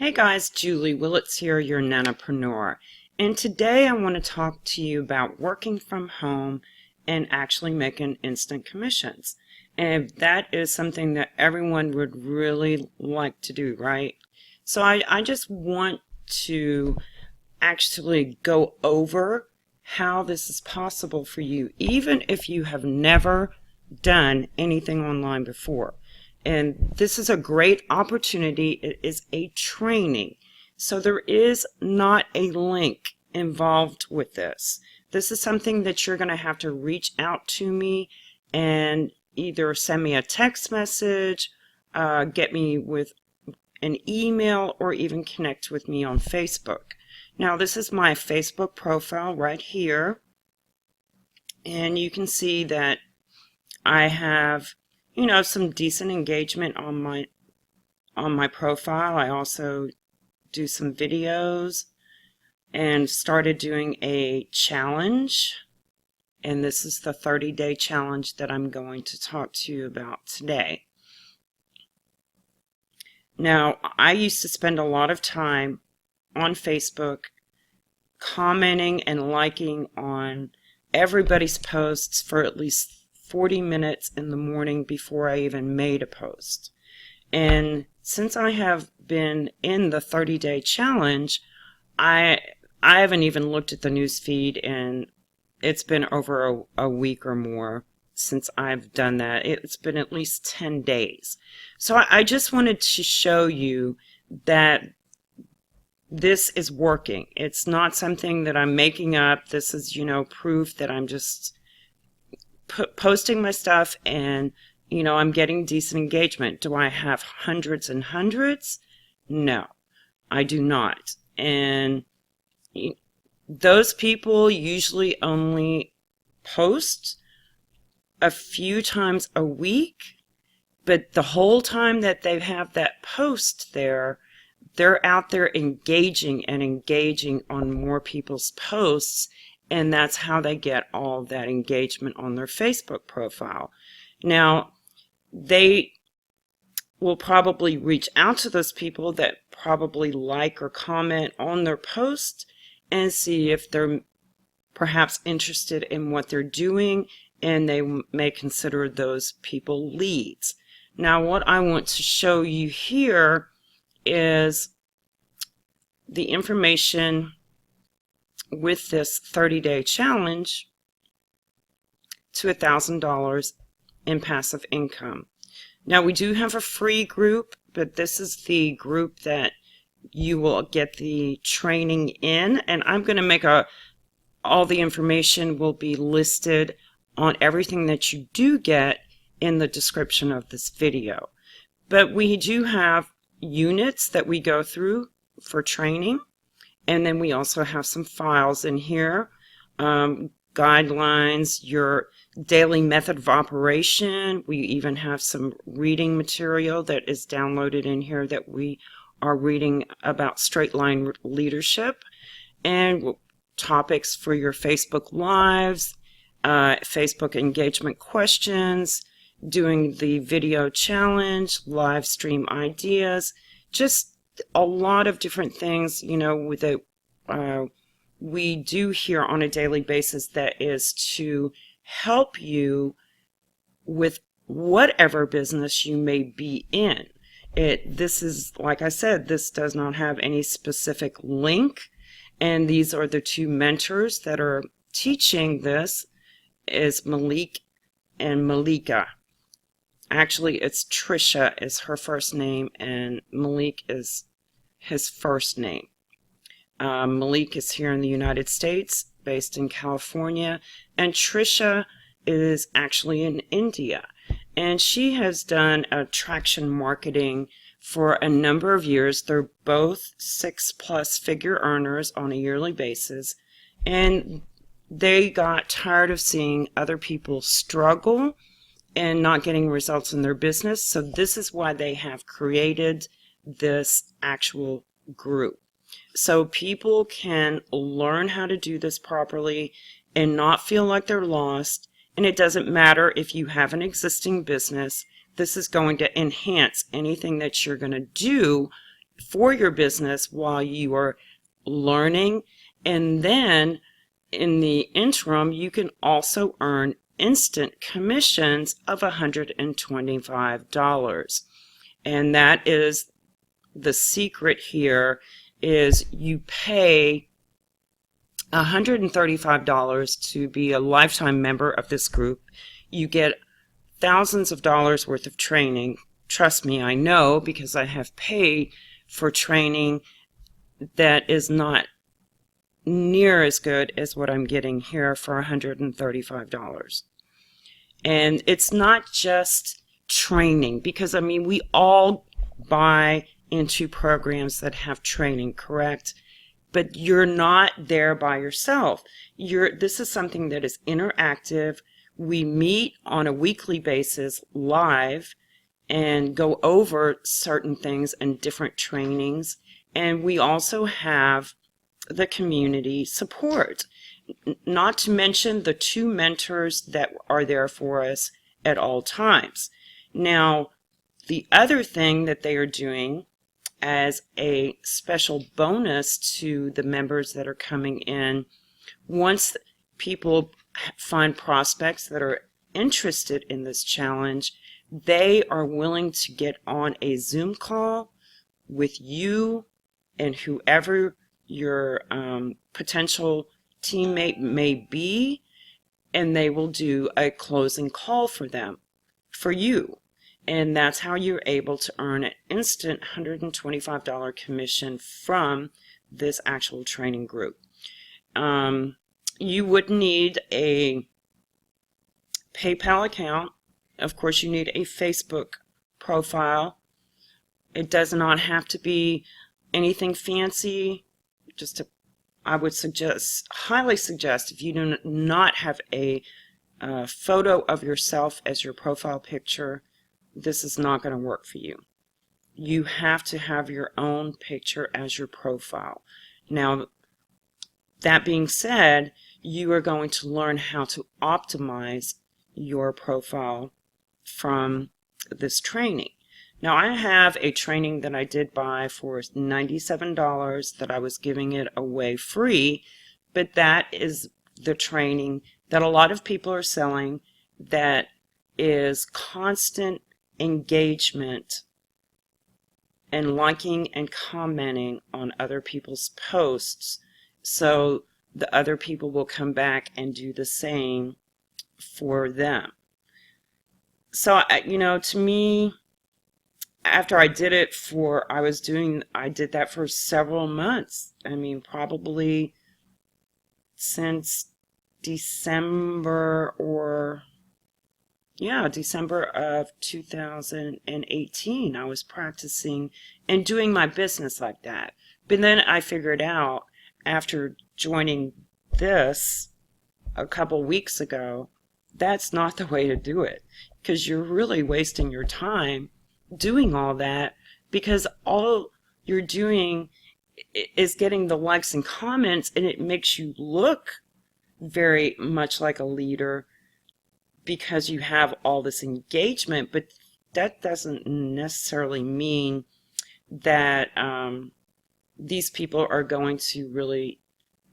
Hey guys, Julie Willits here, your nanopreneur. And today I want to talk to you about working from home and actually making instant commissions. And that is something that everyone would really like to do, right? So I just want to actually go over how this is possible for you, even if you have never done anything online before. And this is a great opportunity. It is a training. So there is not a link involved with this. This is something that you're going to have to reach out to me and either send me a text message, get me with an email, or even connect with me on Facebook. Now this is my Facebook profile right here. And you can see that I have some decent engagement on my profile. I also do some videos and started doing a challenge, and this is the 30-day challenge that I'm going to talk to you about today. Now, I used to spend a lot of time on Facebook commenting and liking on everybody's posts for at least 40 minutes in the morning before I even made a post. And since I have been in the 30-day challenge, I haven't even looked at the news feed, and it's been over a week or more since I've done that. It's been at least 10 days. So I just wanted to show you that this is working. It's not something that I'm making up. This is, proof that I'm just posting my stuff and I'm getting decent engagement. Do I have hundreds and hundreds? No, I do not. And those people usually only post a few times a week, but the whole time that they have that post there, they're out there engaging on more people's posts. And that's how they get all that engagement on their Facebook profile. Now, they will probably reach out to those people that probably like or comment on their post and see if they're perhaps interested in what they're doing, and they may consider those people leads. Now, what I want to show you here is the information with this 30-day challenge to $1,000 in passive income. Now, we do have a free group, but this is the group that you will get the training in, and I'm going to make all the information will be listed on everything that you do get in the description of this video. But we do have units that we go through for training. And then we also have some files in here, guidelines, your daily method of operation. We even have some reading material that is downloaded in here that we are reading about straight line leadership, and topics for your Facebook Lives, Facebook engagement questions, doing the video challenge, live stream ideas, just a lot of different things, that we do here on a daily basis that is to help you with whatever business you may be in. This is, like I said, this does not have any specific link, and these are the two mentors that are teaching this, is Malik and Malika. Actually, it's Trisha is her first name, and Malik is his first name. Malik is here in the United States, based in California, and Trisha is actually in India. And she has done attraction marketing for a number of years. They're both 6+ figure earners on a yearly basis, and they got tired of seeing other people struggle and not getting results in their business. So this is why they have created this actual group. So people can learn how to do this properly and not feel like they're lost. And it doesn't matter if you have an existing business. This is going to enhance anything that you're going to do for your business while you are learning. And then in the interim, you can also earn instant commissions of $125. And that is the secret here, is you pay $135 to be a lifetime member of this group. You get thousands of dollars worth of training. Trust me, I know, because I have paid for training that is not near as good as what I'm getting here for $135. And it's not just training, because I mean, we all buy into programs that have training, correct? But you're not there by yourself. This is something that is interactive. We meet on a weekly basis live and go over certain things and different trainings. And we also have the community support, not to mention the 2 mentors that are there for us at all times. Now, the other thing that they are doing as a special bonus to the members that are coming in, once people find prospects that are interested in this challenge, they are willing to get on a Zoom call with you and whoever your potential teammate may be, and they will do a closing call for them, for you. And that's how you're able to earn an instant $125 commission from this actual training group. You would need a PayPal account. Of course, you need a Facebook profile. It does not have to be anything fancy. I would highly suggest, if you do not have a photo of yourself as your profile picture, this is not going to work for you. You have to have your own picture as your profile. Now, that being said, you are going to learn how to optimize your profile from this training. Now, I have a training that I did buy for $97 that I was giving it away free, but that is the training that a lot of people are selling, that is constant engagement and liking and commenting on other people's posts, so the other people will come back and do the same for them. So, to me, after I did it I did that for several months. I mean, probably since December of 2018, I was practicing and doing my business like that. But then I figured out, after joining this a couple weeks ago, that's not the way to do it, because you're really wasting your time doing all that, because all you're doing is getting the likes and comments, and it makes you look very much like a leader because you have all this engagement. But that doesn't necessarily mean that these people are going to really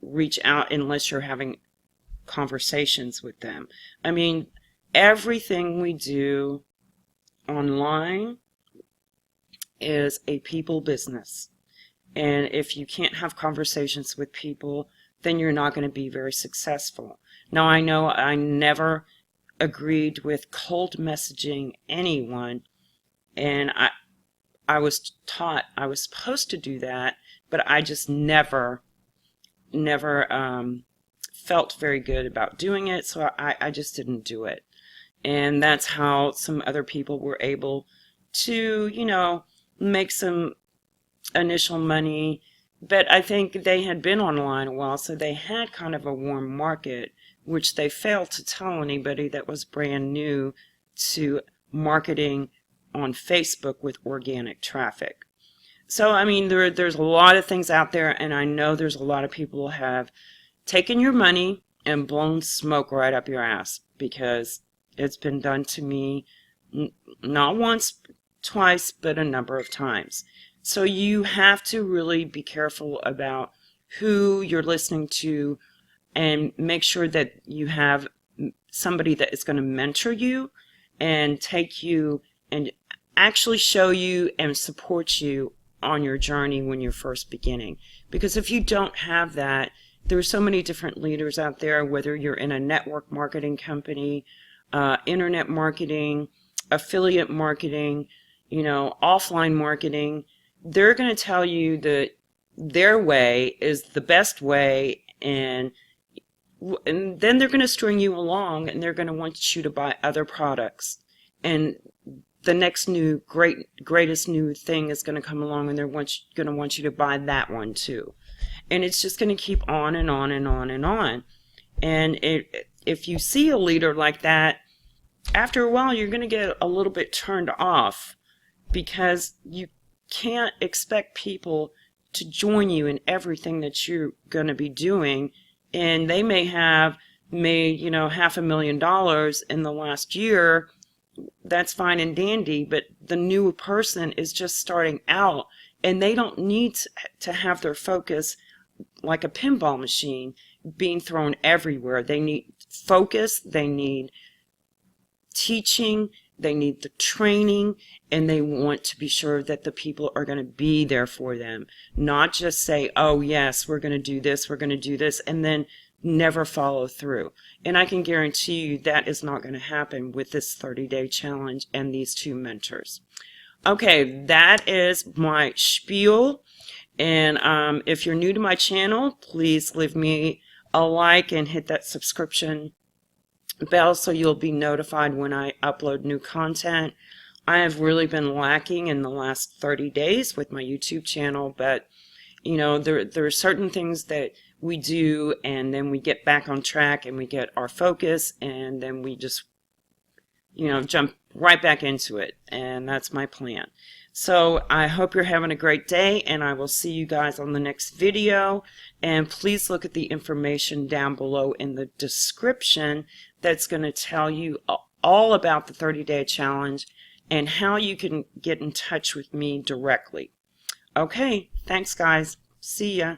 reach out unless you're having conversations with them. I mean, everything we do online is a people business. And if you can't have conversations with people, then you're not going to be very successful. Now, I know I never agreed with cold messaging anyone, and I was taught I was supposed to do that, but I just never felt very good about doing it, so I just didn't do it. And that's how some other people were able to, make some initial money. But I think they had been online a while, so they had kind of a warm market, which they failed to tell anybody that was brand new to marketing on Facebook with organic traffic. So, I mean, there's a lot of things out there, and I know there's a lot of people who have taken your money and blown smoke right up your ass, because it's been done to me not once, twice, but a number of times. So you have to really be careful about who you're listening to and make sure that you have somebody that is going to mentor you and take you and actually show you and support you on your journey when you're first beginning. Because if you don't have that, there are so many different leaders out there, whether you're in a network marketing company, internet marketing, affiliate marketing, offline marketing. They're going to tell you that their way is the best way, and then they're going to string you along, and they're going to want you to buy other products. And the next greatest new thing is going to come along, and they're going to want you to buy that one too. And it's just going to keep on and on and on and on. And if you see a leader like that, after a while you're going to get a little bit turned off, because you can't expect people to join you in everything that you're going to be doing. And they may have made, $500,000 in the last year. That's fine and dandy, but the new person is just starting out, and they don't need to have their focus like a pinball machine being thrown everywhere. They need focus, they need teaching, they need the training, and they want to be sure that the people are going to be there for them. Not just say, oh yes, we're going to do this, and then never follow through. And I can guarantee you that is not going to happen with this 30-day challenge and these two mentors. Okay, that is my spiel. And if you're new to my channel, please leave me a like and hit that subscription bell so you'll be notified when I upload new content. I have really been lacking in the last 30 days with my YouTube channel, but there are certain things that we do, and then we get back on track and we get our focus, and then we just jump right back into it. And that's my plan. So I hope you're having a great day, and I will see you guys on the next video. And please look at the information down below in the description that's going to tell you all about the 30-day challenge and how you can get in touch with me directly. Okay, thanks guys. See ya.